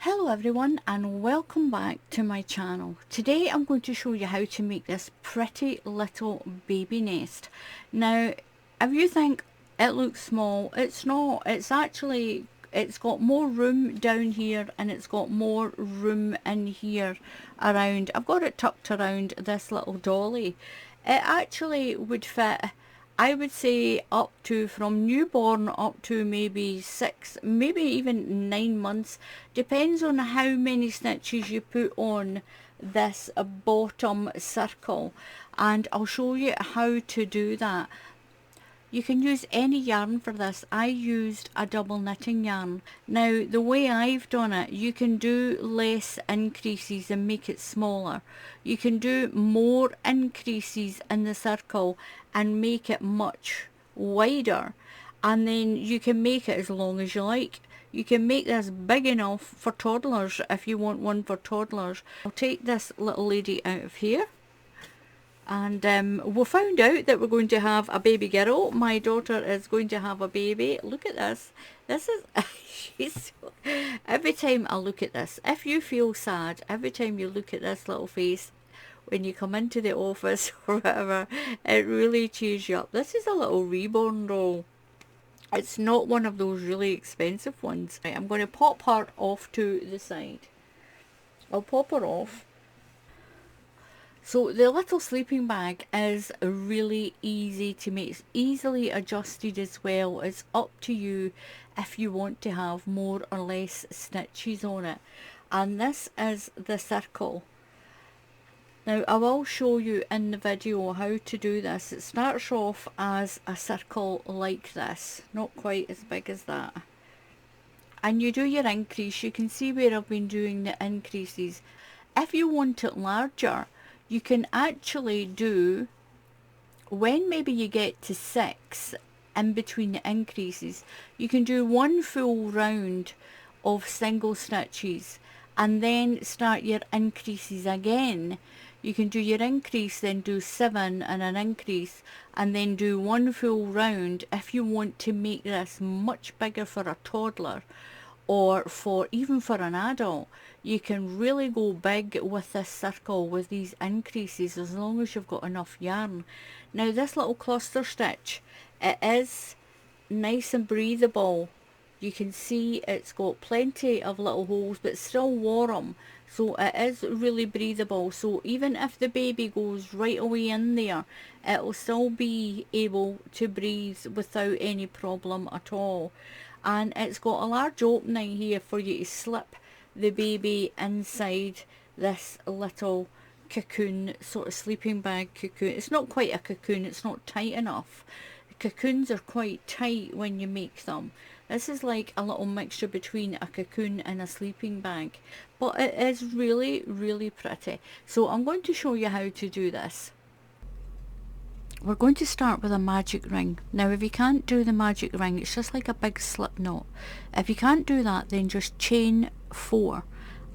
Hello everyone and welcome back to my channel. Today I'm going to show you how to make this pretty little baby nest. Now if you think it looks small, it's not. It's got more room down here and it's got more room in here around. I've got it tucked around this little dolly. It actually would fit, I would say, up to from newborn up to maybe 6, maybe even 9 months. Depends on how many stitches you put on this bottom circle, and I'll show you how to do that. You can use any yarn for this. I used a double knitting yarn. Now the way I've done it, you can do less increases and make it smaller. You can do more increases in the circle and make it much wider, and then you can make it as long as you like. You can make this big enough for toddlers if you want one for toddlers. I'll take this little lady out of here. And we found out that we're going to have a baby girl. My daughter is going to have a baby. Look at this. This is she's so, every time I look at this, if you feel sad, every time you look at this little face when you come into the office or whatever, it really cheers you up. This is a little reborn doll. It's not one of those really expensive ones. Right, I'm going to pop her off to the side. I'll pop her off. So the little sleeping bag is really easy to make. It's easily adjusted as well. It's up to you if you want to have more or less stitches on it. And this is the circle. Now I will show you in the video how to do this. It starts off as a circle like this, not quite as big as that. And you do your increase. You can see where I've been doing the increases. If you want it larger, you can actually do, when maybe you get to 6 in between the increases, you can do one full round of single stitches and then start your increases again. You can do your increase, then do 7 and an increase, and then do one full round if you want to make this much bigger for a toddler, or for even for an adult. You can really go big with this circle with these increases as long as you've got enough yarn. Now this little cluster stitch, it is nice and breathable. You can see it's got plenty of little holes but still warm, so it is really breathable. So even if the baby goes right away in there, it will still be able to breathe without any problem at all. And it's got a large opening here for you to slip the baby inside this little cocoon, sort of sleeping bag cocoon. It's not quite a cocoon, it's not tight enough. Cocoons are quite tight when you make them. This is like a little mixture between a cocoon and a sleeping bag, but it is really, really pretty. So I'm going to show you how to do this. We're going to start with a magic ring. Now if you can't do the magic ring, it's just like a big slip knot. If you can't do that, then just chain 4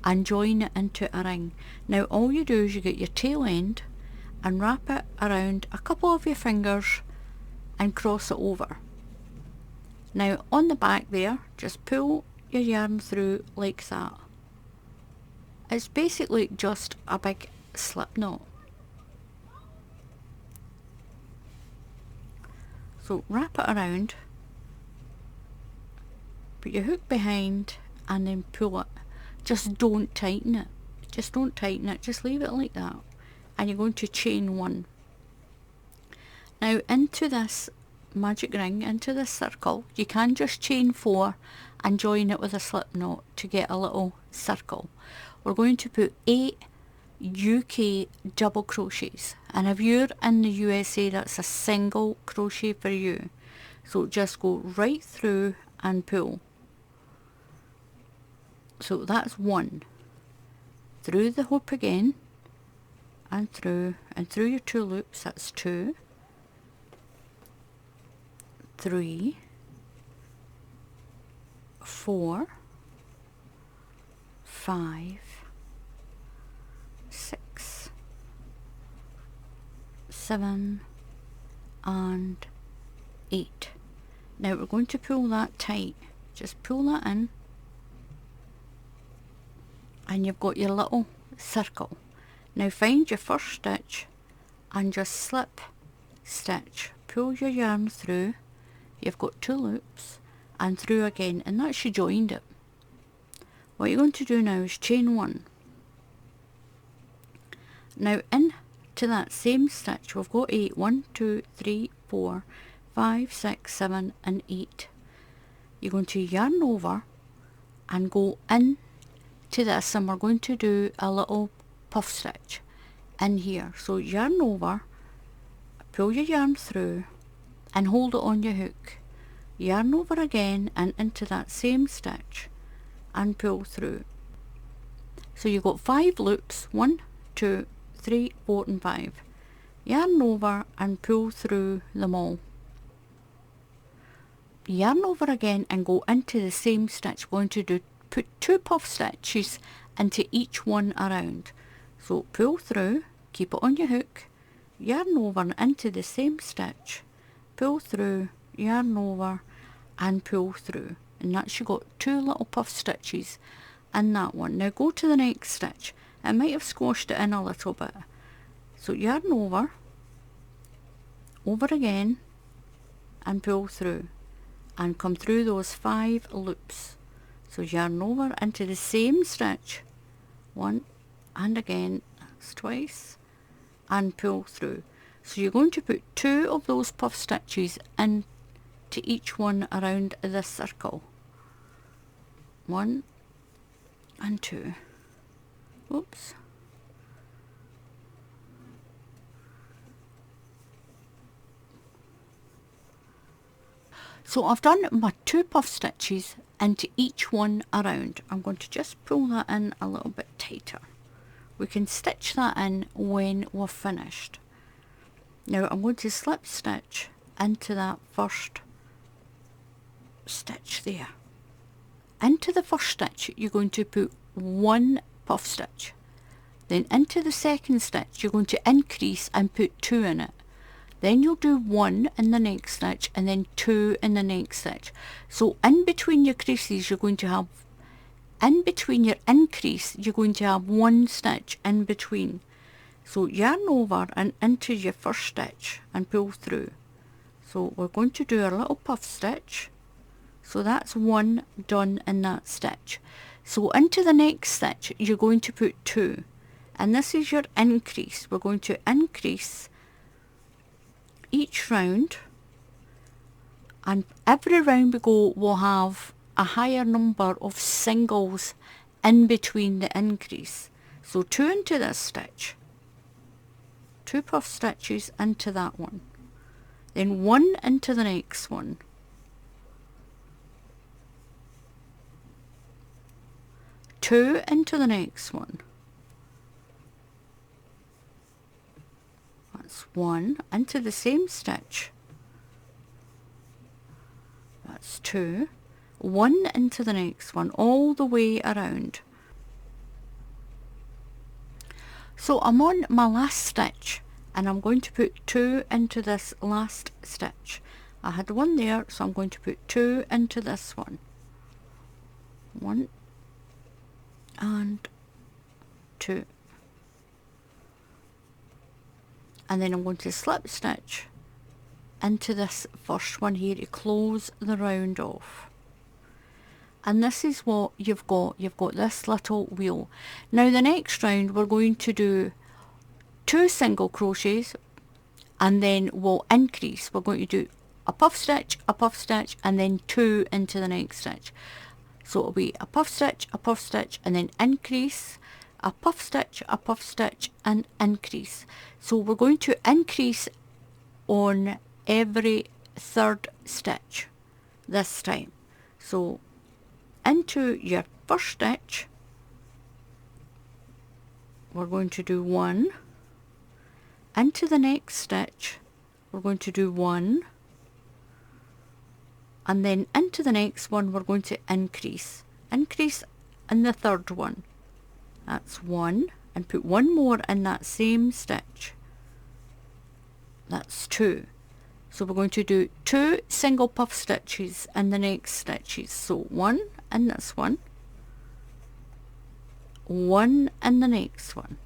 and join it into a ring. Now all you do is you get your tail end and wrap it around a couple of your fingers and cross it over. Now on the back there, just pull your yarn through like that. It's basically just a big slip knot. So wrap it around, put your hook behind and then pull it. Just don't tighten it. Just don't tighten it. Just leave it like that. And you're going to chain 1. Now into this magic ring, into this circle, you can just chain 4 and join it with a slip knot to get a little circle. We're going to put 8 UK double crochets, and if you're in the USA, that's a single crochet for you. So just go right through and pull. So that's 1. Through the hoop again and through your 2 loops. That's 2, 3, 4, 5, 6, 7 and 8. Now we're going to pull that tight. Just pull that in and you've got your little circle. Now find your first stitch and just slip stitch, pull your yarn through, you've got 2 loops, and through again, and that's you joined it. What you're going to do now is chain 1. Now into that same stitch we've got 8, 1, 2, 3, 4, 5, 6, 7 and 8. You're going to yarn over and go in to this, and we're going to do a little puff stitch in here. So yarn over, pull your yarn through and hold it on your hook, yarn over again and into that same stitch and pull through. So you've got 5 loops, 1, 2, 3, 4 and 5. Yarn over and pull through them all. Yarn over again and go into the same stitch. We're going to do put 2 puff stitches into each one around. So pull through, keep it on your hook, yarn over and into the same stitch, pull through, yarn over and pull through, and that's you got 2 little puff stitches in that one. Now go to the next stitch. It might have squashed it in a little bit, so yarn over again and pull through and come through those 5 loops. So yarn over into the same stitch, 1 and again, that's twice, and pull through. So you're going to put 2 of those puff stitches into each one around this circle, 1 and 2. Oops. So I've done my 2 puff stitches into each one around. I'm going to just pull that in a little bit tighter. We can stitch that in when we're finished. Now I'm going to slip stitch into that first stitch there. Into the first stitch you're going to put 1 puff stitch. Then into the second stitch you're going to increase and put 2 in it. Then you'll do 1 in the next stitch and then 2 in the next stitch. So in between your creases you're going to have, in between your increase you're going to have 1 stitch in between. So yarn over and into your first stitch and pull through. So we're going to do our little puff stitch. So that's 1 done in that stitch. So into the next stitch you're going to put 2, and this is your increase. We're going to increase each round, and every round we go we'll have a higher number of singles in between the increase. So 2 into this stitch, 2 puff stitches into that one, then 1 into the next one, 2 into the next one, that's 1 into the same stitch, that's 2, 1 into the next one, all the way around. So I'm on my last stitch and I'm going to put 2 into this last stitch. I had 1 there, so I'm going to put 2 into this one, 1 and 2, and then I'm going to slip stitch into this first one here to close the round off. And this is what you've got this little wheel. Now the next round we're going to do 2 single crochets, and then we'll increase. We're going to do a puff stitch, and then 2 into the next stitch. So it'll be a puff stitch, and then increase, a puff stitch, and increase. So we're going to increase on every 3rd stitch this time. So into your first stitch we're going to do 1, into the next stitch we're going to do 1, and then into the next one we're going to increase in the 3rd one, that's 1, and put 1 more in that same stitch, that's 2. So we're going to do 2 single puff stitches in the next stitches. So 1 in this one, one in the next one.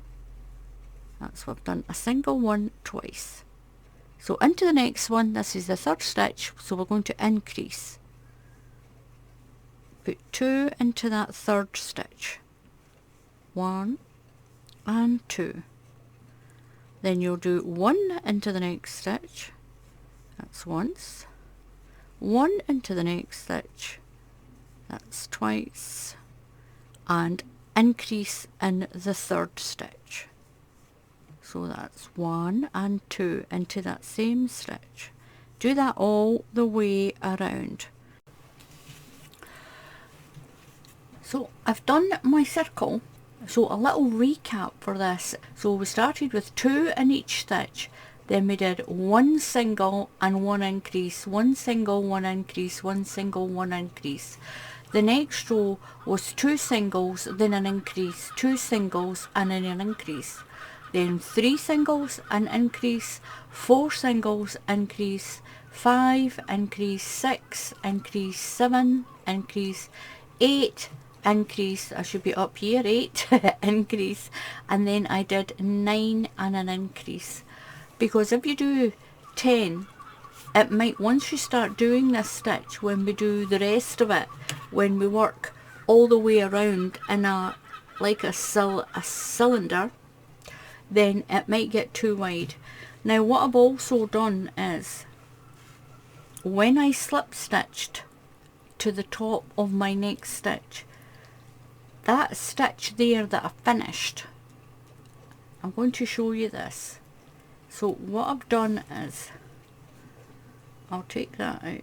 That's what I've done, a single one twice. So into the next one, this is the third stitch, so we're going to increase. Put 2 into that third stitch. 1 and 2. Then you'll do 1 into the next stitch. That's once. 1 into the next stitch. That's twice. And increase in the third stitch. So that's 1 and 2 into that same stitch. Do that all the way around. So I've done my circle. So a little recap for this. So we started with 2 in each stitch. Then we did 1 single and 1 increase, 1 single, 1 increase, 1 single, 1 increase. The next row was 2 singles, then an increase, 2 singles and then an increase. Then 3 singles, an increase, 4 singles, increase, 5, increase, 6, increase, 7, increase, 8, increase, I should be up here, 8, increase, and then I did 9 and an increase. Because if you do 10, it might, once you start doing this stitch, when we do the rest of it, when we work all the way around in a, like a cylinder, then it might get too wide. Now what I've also done is, when I slip stitched to the top of my next stitch, that stitch there that I finished, I'm going to show you this. So what I've done is, I'll take that out.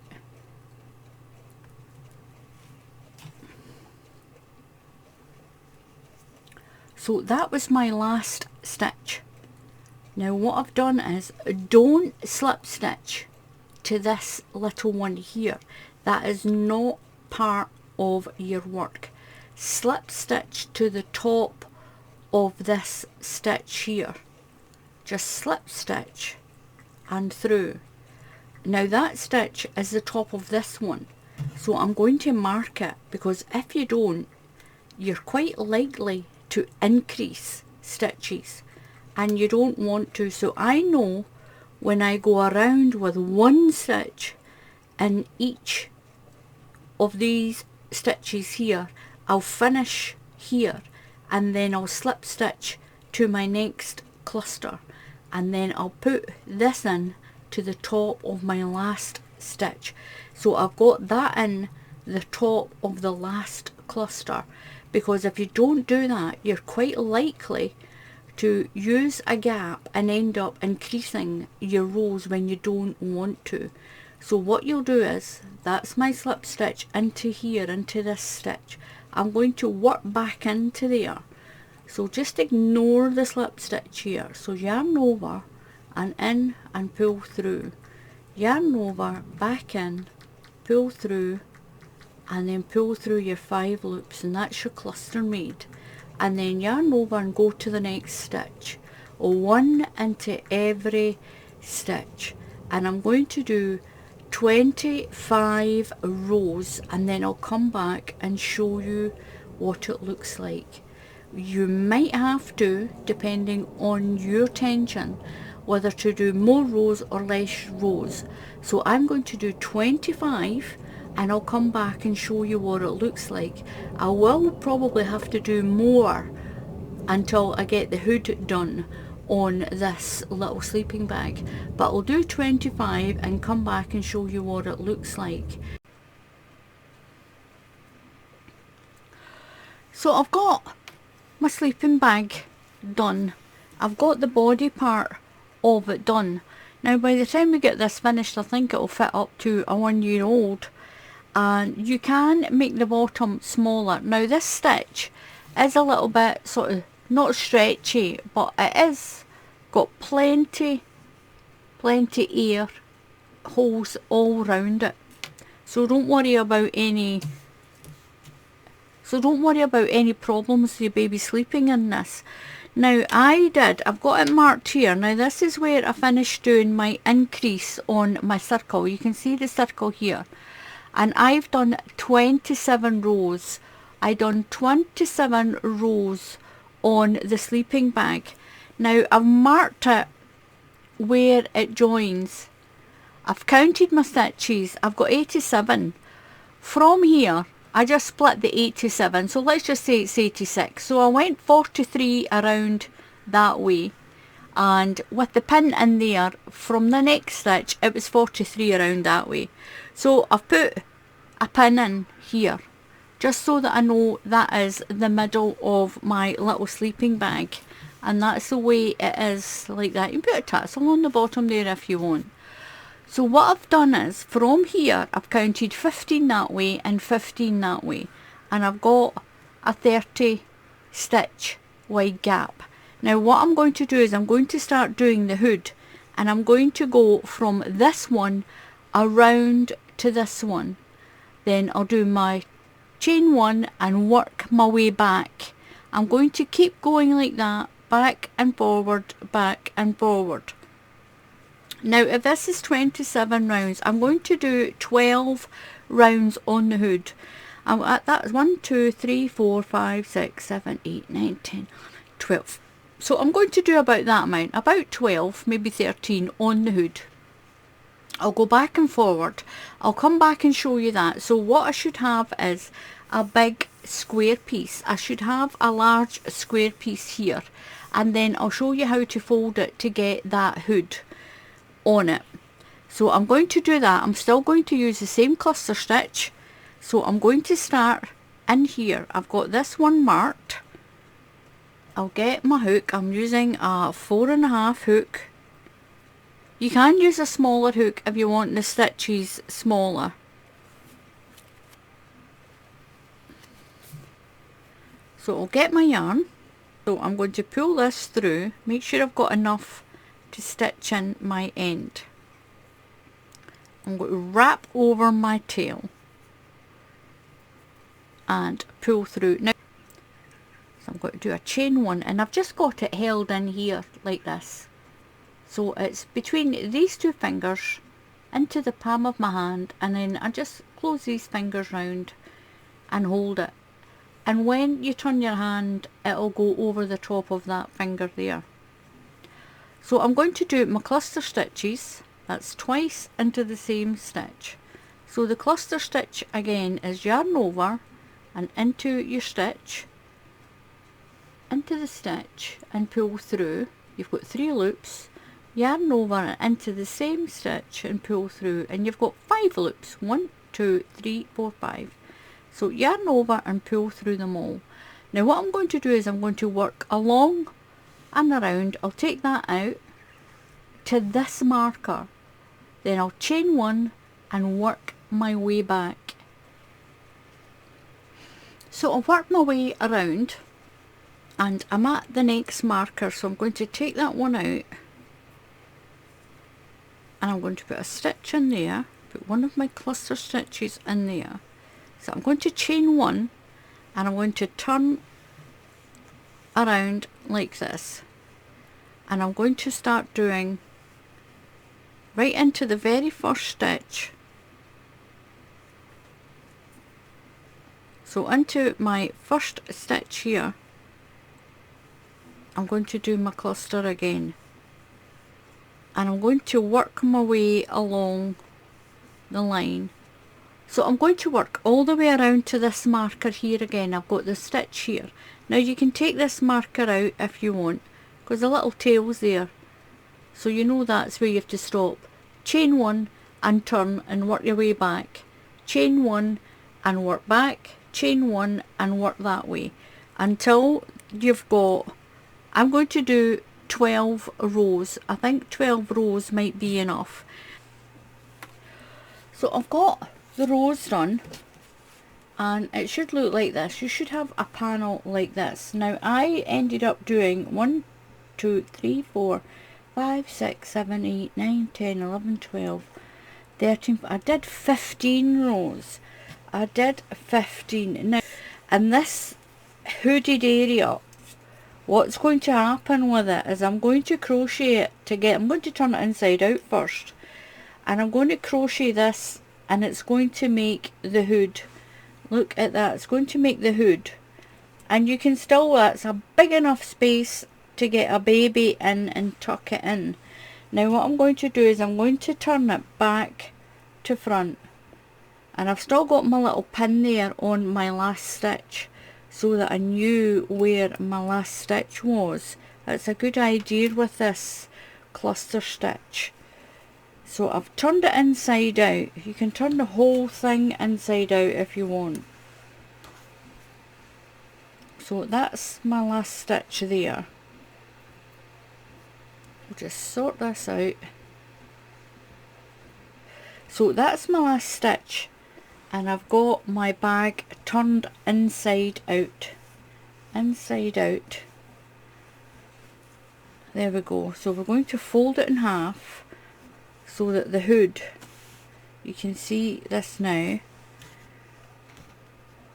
So that was my last stitch. Now what I've done is, don't slip stitch to this little one here. That is not part of your work. Slip stitch to the top of this stitch here. Just slip stitch and through. Now that stitch is the top of this one, so I'm going to mark it, because if you don't, you're quite likely to increase stitches and you don't want to. So I know when I go around with one stitch in each of these stitches here, I'll finish here and then I'll slip stitch to my next cluster, and then I'll put this in to the top of my last stitch. So I've got that in the top of the last cluster, because if you don't do that, you're quite likely to use a gap and end up increasing your rows when you don't want to. So what you'll do is, that's my slip stitch into here, into this stitch. I'm going to work back into there. So just ignore the slip stitch here. So yarn over and in and pull through. Yarn over, back in, pull through, and then pull through your 5 loops, and that's your cluster made. And then yarn over and go to the next stitch. 1 into every stitch. And I'm going to do 25 rows, and then I'll come back and show you what it looks like. You might have to, depending on your tension, whether to do more rows or less rows. So I'm going to do 25, and I'll come back and show you what it looks like. I will probably have to do more until I get the hood done on this little sleeping bag, but I'll do 25 and come back and show you what it looks like. So I've got my sleeping bag done. I've got the body part of it done. Now by the time we get this finished, I think it'll fit up to a 1-year-old. And you can make the bottom smaller. Now this stitch is a little bit sort of not stretchy, but it is got plenty air holes all round it. So don't worry about any problems with your baby sleeping in this. Now I've got it marked here. Now this is where I finished doing my increase on my circle. You can see the circle here. And I've done 27 rows I done 27 rows on the sleeping bag. Now I've marked it where it joins. I've counted my stitches. I've got 87. From here I just split the 87, so let's just say it's 86. So I went 43 around that way, and with the pin in there from the next stitch it was 43 around that way. So I've put a pin in here just so that I know that is the middle of my little sleeping bag, and that's the way it is, like that. You can put a tassel on the bottom there if you want. So what I've done is, from here I've counted 15 that way and 15 that way, and I've got a 30 stitch wide gap. Now what I'm going to do is I'm going to start doing the hood, and I'm going to go from this one around to this one. Then I'll do my chain one and work my way back. I'm going to keep going like that, back and forward, back and forward. Now if this is 27 rounds, I'm going to do 12 rounds on the hood. I'm at that 1, 2, 3, 4, 5, 6, 7, 8, 9, 10, 12. So I'm going to do about that amount, about 12, maybe 13 on the hood. I'll go back and forward. I'll come back and show you that. So what I should have is a big square piece. I should have a large square piece here, and then I'll show you how to fold it to get that hood on it. So I'm going to do that. I'm still going to use the same cluster stitch. So I'm going to start in here. I've got this one marked. I'll get my hook. I'm using a 4.5 hook. You can use a smaller hook if you want the stitches smaller. So I'll get my yarn. So I'm going to pull this through. Make sure I've got enough to stitch in my end. I'm going to wrap over my tail and pull through. Now, so I'm going to do a chain one, and I've just got it held in here like this. So it's between these two fingers into the palm of my hand, and then I just close these fingers round and hold it. And when you turn your hand, it'll go over the top of that finger there. So I'm going to do my cluster stitches. That's twice into the same stitch. So the cluster stitch again is yarn over and into your stitch, into the stitch and pull through. You've got 3 loops, yarn over and into the same stitch and pull through, and you've got 5 loops. 1, 2, 3, 4, 5. So yarn over and pull through them all. Now what I'm going to do is I'm going to work along and around. I'll take that out to this marker, then I'll chain one and work my way back. So I'll work my way around and I'm at the next marker, so I'm going to take that one out and I'm going to put a stitch in there, put one of my cluster stitches in there. So I'm going to chain one and I'm going to turn around like this, and I'm going to start doing right into the very first stitch. So into my first stitch here, I'm going to do my cluster again, and I'm going to work my way along the line. So I'm going to work all the way around to this marker here again. I've got the stitch here. Now you can take this marker out if you want, because the little tail's there, so you know that's where you have to stop. Chain one and turn and work your way back. Chain one and work back. Chain one and work that way until you've got, I'm going to do 12 rows. I think 12 rows might be enough. So I've got the rows done, and it should look like this. You should have a panel like this. Now I ended up doing 1, 2, 3, 4, 5, 6, 7, 8, 9, 10, 11, 12, 13, I did 15 rows. I did 15. Now in this hooded area, what's going to happen with it is I'm going to crochet it to get, I'm going to turn it inside out first, and I'm going to crochet this, and it's going to make the hood Look at that, it's going to make the hood, and you can still, that's a big enough space to get a baby in and tuck it in. Now what I'm going to do is I'm going to turn it back to front, and I've still got my little pin there on my last stitch so that I knew where my last stitch was. That's a good idea with this cluster stitch. So I've turned it inside out. You can turn the whole thing inside out if you want. So that's my last stitch there. We'll just sort this out. So that's my last stitch, and I've got my bag turned inside out. Inside out. There we go. So we're going to fold it in half so that the hood, you can see this now.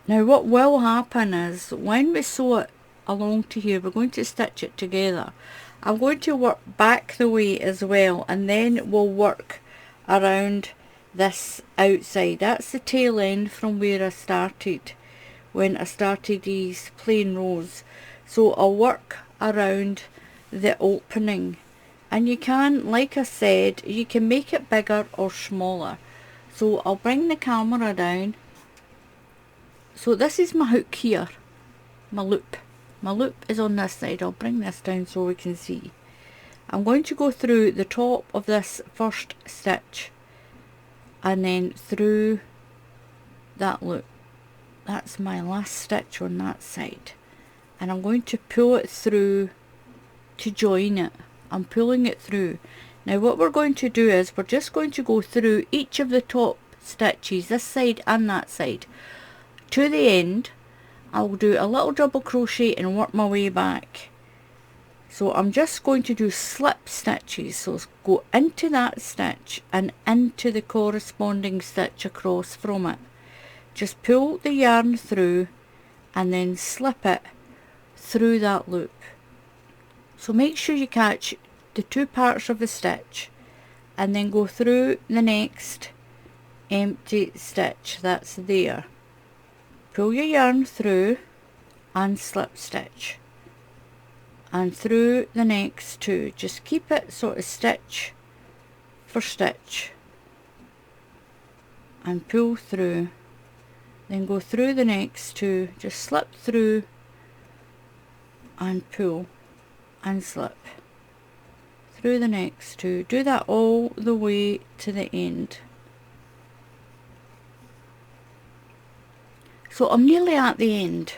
Now what will happen is when we sew it along to here, we're going to stitch it together. I'm going to work back the way as well, and then we'll work around this outside. That's the tail end from where I started when I started these plain rows. So I'll work around the opening, and you can, like I said, you can make it bigger or smaller. So I'll bring the camera down. So this is my hook here, my loop. My loop is on this side. I'll bring this down so we can see. I'm going to go through the top of this first stitch and then through that loop. That's my last stitch on that side, and I'm going to pull it through to join it. I'm pulling it through. Now what we're going to do is we're just going to go through each of the top stitches, this side and that side, to the end. I'll do a little double crochet and work my way back. So I'm just going to do slip stitches, so go into that stitch and into the corresponding stitch across from it. Just pull the yarn through and then slip it through that loop. So make sure you catch the two parts of the stitch and then go through the next empty stitch that's there. Pull your yarn through and slip stitch, and through the next two. Just keep it sort of stitch for stitch and pull through, then go through the next two, just slip through and pull and slip through the next two. Do that all the way to the end. So I'm nearly at the end,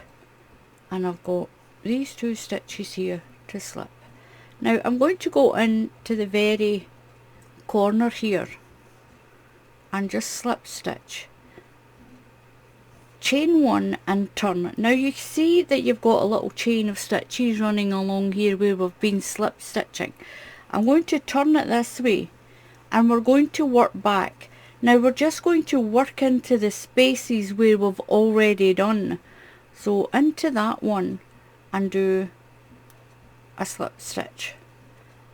and I've got these two stitches here to slip. Now I'm going to go into the very corner here and just slip stitch, chain one and turn. Now you see that you've got a little chain of stitches running along here where we've been slip stitching. I'm going to turn it this way and we're going to work back. Now we're just going to work into the spaces where we've already done. So into that one and do a slip stitch,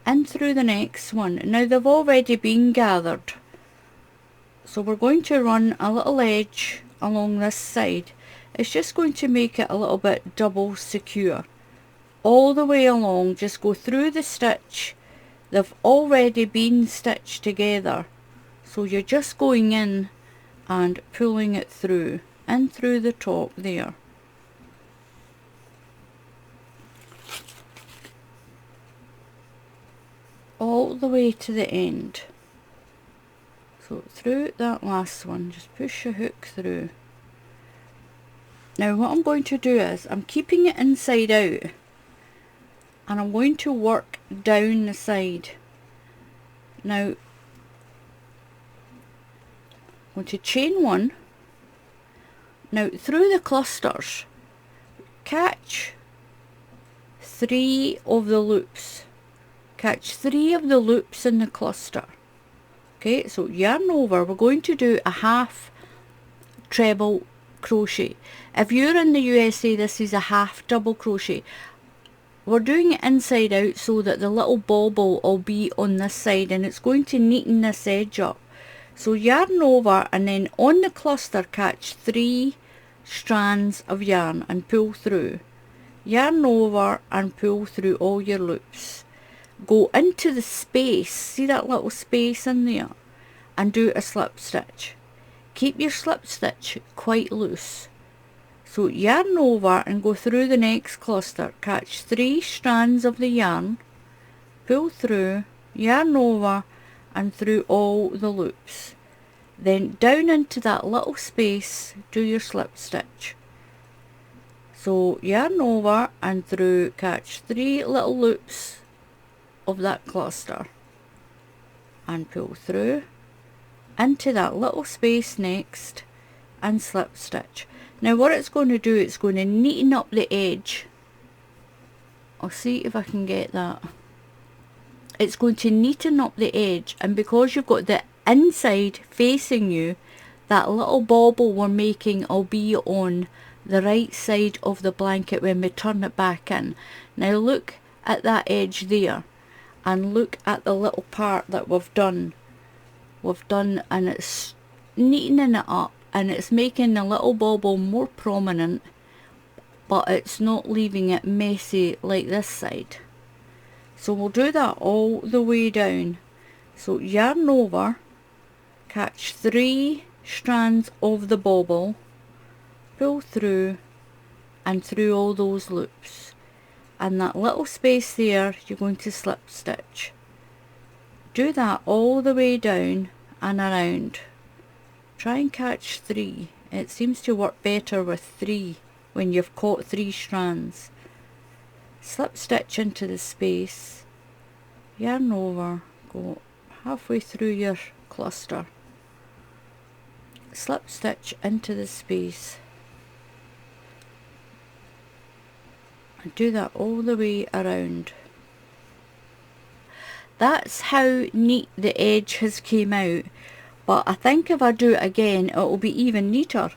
in through the next one. Now they've already been gathered, so we're going to run a little edge along this side. It's just going to make it a little bit double secure all the way along. Just go through the stitch, they've already been stitched together, so you're just going in and pulling it through and through the top there. All the way to the end. So through that last one, just push your hook through. Now what I'm going to do is I'm keeping it inside out and I'm going to work down the side. Now I'm going to chain one. Now through the clusters, catch 3 of the loops. Catch 3 of the loops in the cluster. Okay, so yarn over, we're going to do a half treble crochet. If you're in the USA, this is a half double crochet. We're doing it inside out so that the little bauble will be on this side and it's going to neaten this edge up. So yarn over and then on the cluster catch 3 strands of yarn and pull through. Yarn over and pull through all your loops. Go into the space, see that little space in there, and do a slip stitch. Keep your slip stitch quite loose. So yarn over and go through the next cluster. Catch 3 strands of the yarn, pull through, yarn over and through all the loops. Then down into that little space, do your slip stitch. So yarn over and through, catch 3 little loops of that cluster and pull through into that little space next and slip stitch. Now what it's going to do, it's going to neaten up the edge. I'll see if I can get that. It's going to neaten up the edge, and because you've got the inside facing you, that little bobble we're making will be on the right side of the blanket when we turn it back in. Now look at that edge there, and look at the little part that we've done, and it's neatening it up, and it's making the little bobble more prominent, but it's not leaving it messy like this side. So we'll do that all the way down. So yarn over, catch 3 strands of the bobble, pull through and through all those loops, and that little space there you're going to slip stitch. Do that all the way down and around. Try and catch 3. It seems to work better with 3 when you've caught 3 strands. Slip stitch into the space, yarn over, go halfway through your cluster, slip stitch into the space, and do that all the way around. That's how neat the edge has came out, but I think if I do it again it will be even neater,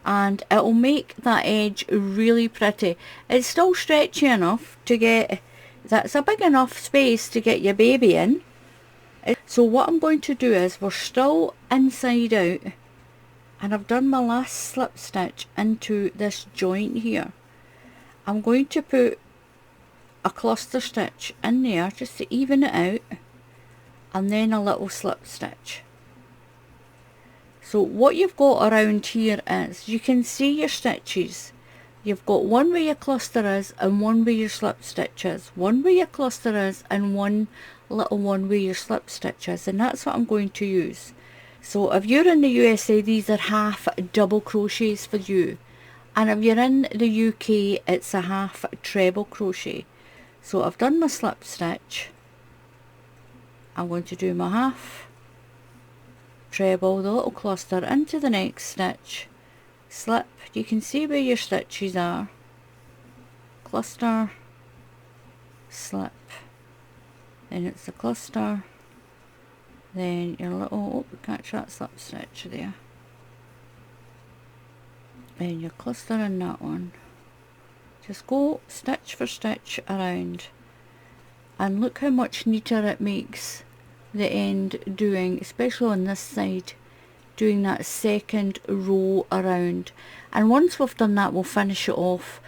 and it will make that edge really pretty. It's still stretchy enough to get, that's a big enough space to get your baby in. So what I'm going to do is, we're still inside out, and I've done my last slip stitch into this joint here. I'm going to put a cluster stitch in there just to even it out, and then a little slip stitch. So what you've got around here is, you can see your stitches. You've got one where your cluster is and one where your slip stitch is, one where your cluster is and one little one where your slip stitch is, and that's what I'm going to use. So if you're in the USA, these are half double crochets for you, and if you're in the UK, it's a half treble crochet. So I've done my slip stitch, I'm going to do my half treble, the little cluster into the next stitch, slip, you can see where your stitches are, cluster, slip, then it's the cluster, then your little, oh, catch that slip stitch there, then your cluster in that one. Just go stitch for stitch around, and look how much neater it makes the end doing, especially on this side, doing that second row around. And once we've done that, we'll finish it off.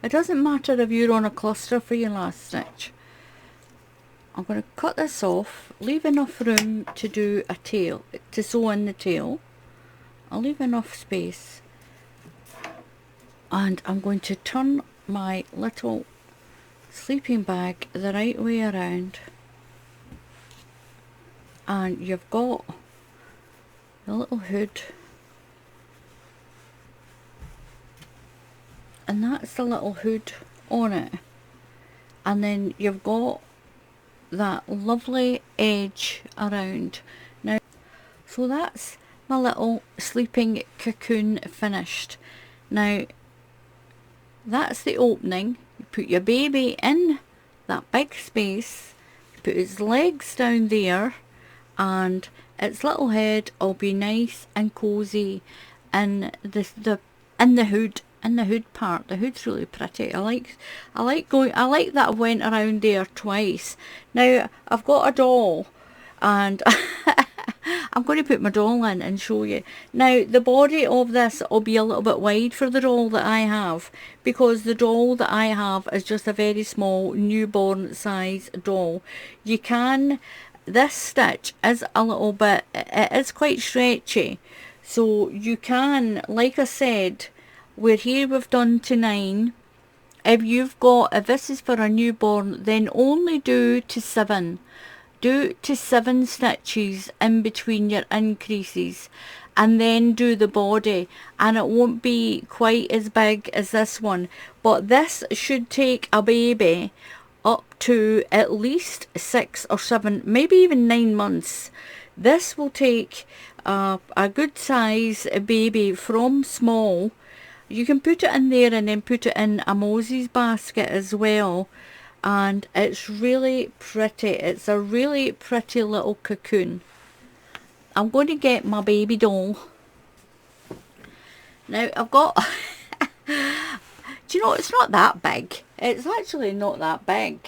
It doesn't matter if you're on a cluster for your last stitch. I'm going to cut this off, leave enough room to do a tail, to sew in the tail. I'll leave enough space, and I'm going to turn my little sleeping bag the right way around, and you've got the little hood, and that's the little hood on it, and then you've got that lovely edge around. Now, so that's my little sleeping cocoon finished. Now that's the opening. You put your baby in that big space, you put its legs down there, and its little head will be nice and cozy in the hood. In the hood part, the hood's really pretty. I like that I went around there twice. Now I've got a doll, and I'm going to put my doll in and show you. Now the body of this will be a little bit wide for the doll that I have, because the doll that I have is just a very small newborn size doll. You can, this stitch is a little bit, it is quite stretchy, so you can, like I said, where here we've done to 9, if this is for a newborn, then only do to 7. Do to 7 stitches in between your increases, and then do the body, and it won't be quite as big as this one, but this should take a baby up to at least 6 or 7, maybe even 9 months. This will take a good size baby from small. You can put it in there and then put it in a Moses basket as well, and it's really pretty. It's a really pretty little cocoon. I'm going to get my baby doll. Now I've got do you know, it's not that big. It's actually not that big.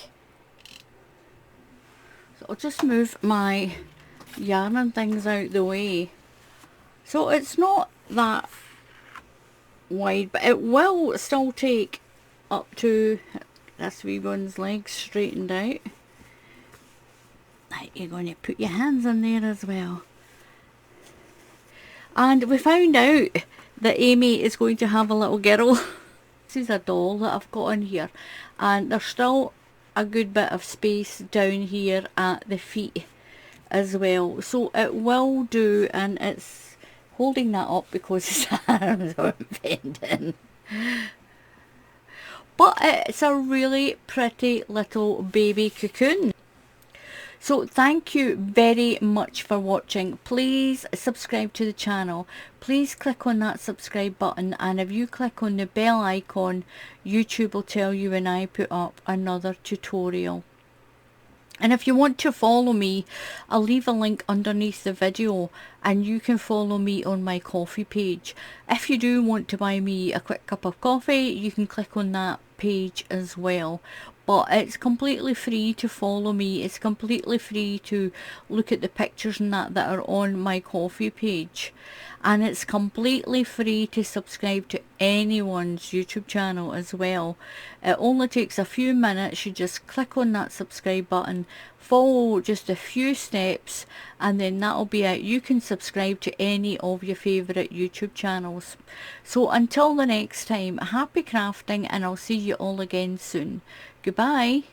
So I'll just move my yarn and things out the way. So it's not that wide, but it will still take up to this wee one's legs straightened out. Right, you're going to put your hands in there as well. And we found out that Amy is going to have a little girl. This is a doll that I've got in here, and there's still a good bit of space down here at the feet as well, so it will do. And it's holding that up because his arms are bending, but it's a really pretty little baby cocoon. So thank you very much for watching. Please subscribe to the channel. Please click on that subscribe button, and if you click on the bell icon, YouTube will tell you when I put up another tutorial. And if you want to follow me, I'll leave a link underneath the video, and you can follow me on my coffee page. If you do want to buy me a quick cup of coffee, you can click on that page as well. But it's completely free to follow me. It's completely free to look at the pictures and that are on my coffee page. And it's completely free to subscribe to anyone's YouTube channel as well. It only takes a few minutes. You just click on that subscribe button, follow just a few steps, and then that'll be it. You can subscribe to any of your favourite YouTube channels. So until the next time, happy crafting, and I'll see you all again soon. Goodbye.